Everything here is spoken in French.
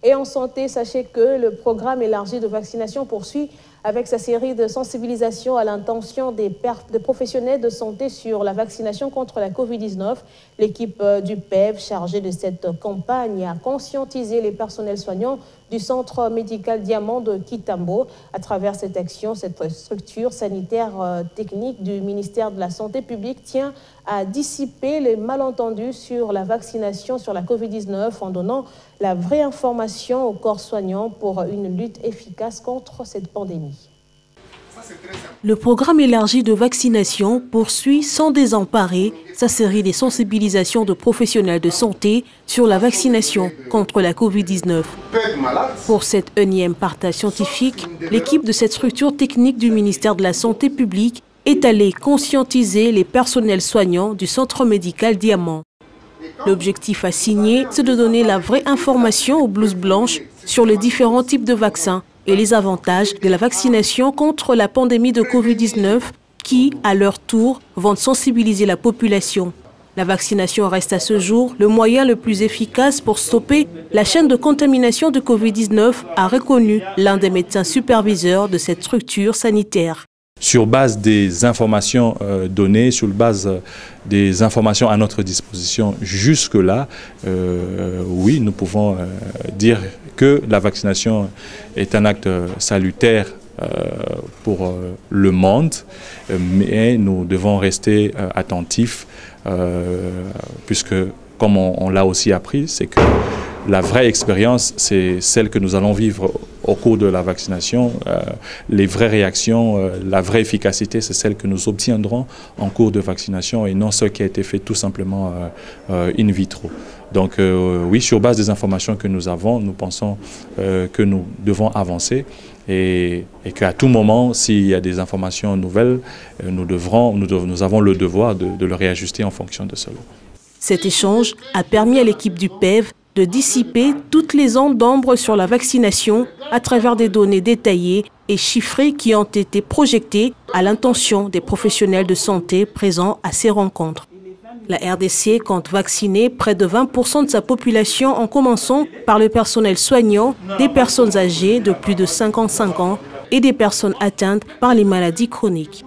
Et en santé, sachez que le programme élargi de vaccination poursuit avec sa série de sensibilisation à l'intention des professionnels de santé sur la vaccination contre la Covid-19. L'équipe du PEV chargée de cette campagne a conscientisé les personnels soignants du centre médical Diamant de Kitambo. À travers cette action, cette structure sanitaire technique du ministère de la Santé publique tient à dissiper les malentendus sur la vaccination sur la Covid-19 en donnant la vraie information au corps soignant pour une lutte efficace contre cette pandémie. Le programme élargi de vaccination poursuit sans désemparer sa série de sensibilisations de professionnels de santé sur la vaccination contre la Covid-19. Pour cette énième partage scientifique, l'équipe de cette structure technique du ministère de la Santé publique est allée conscientiser les personnels soignants du centre médical Diamant. L'objectif assigné, c'est de donner la vraie information aux blouses blanches sur les différents types de vaccins et les avantages de la vaccination contre la pandémie de Covid-19 qui, à leur tour, vont sensibiliser la population. La vaccination reste à ce jour le moyen le plus efficace pour stopper la chaîne de contamination de Covid-19, a reconnu l'un des médecins superviseurs de cette structure sanitaire. Sur base des informations données, sur base des informations à notre disposition jusque-là, oui, nous pouvons dire que la vaccination est un acte salutaire pour le monde, mais nous devons rester attentifs puisque, comme on l'a aussi appris, c'est que la vraie expérience, c'est celle que nous allons vivre au cours de la vaccination. Les vraies réactions, la vraie efficacité, c'est celle que nous obtiendrons en cours de vaccination et non ce qui a été fait tout simplement in vitro. Donc oui, sur base des informations que nous avons, nous pensons que nous devons avancer et qu'à tout moment, s'il y a des informations nouvelles, nous avons le devoir de le réajuster en fonction de cela. Cet échange a permis à l'équipe du PEV de dissiper toutes les ondes d'ombre sur la vaccination à travers des données détaillées et chiffrées qui ont été projetées à l'intention des professionnels de santé présents à ces rencontres. La RDC compte vacciner près de 20% de sa population en commençant par le personnel soignant, des personnes âgées de plus de 55 ans et des personnes atteintes par les maladies chroniques.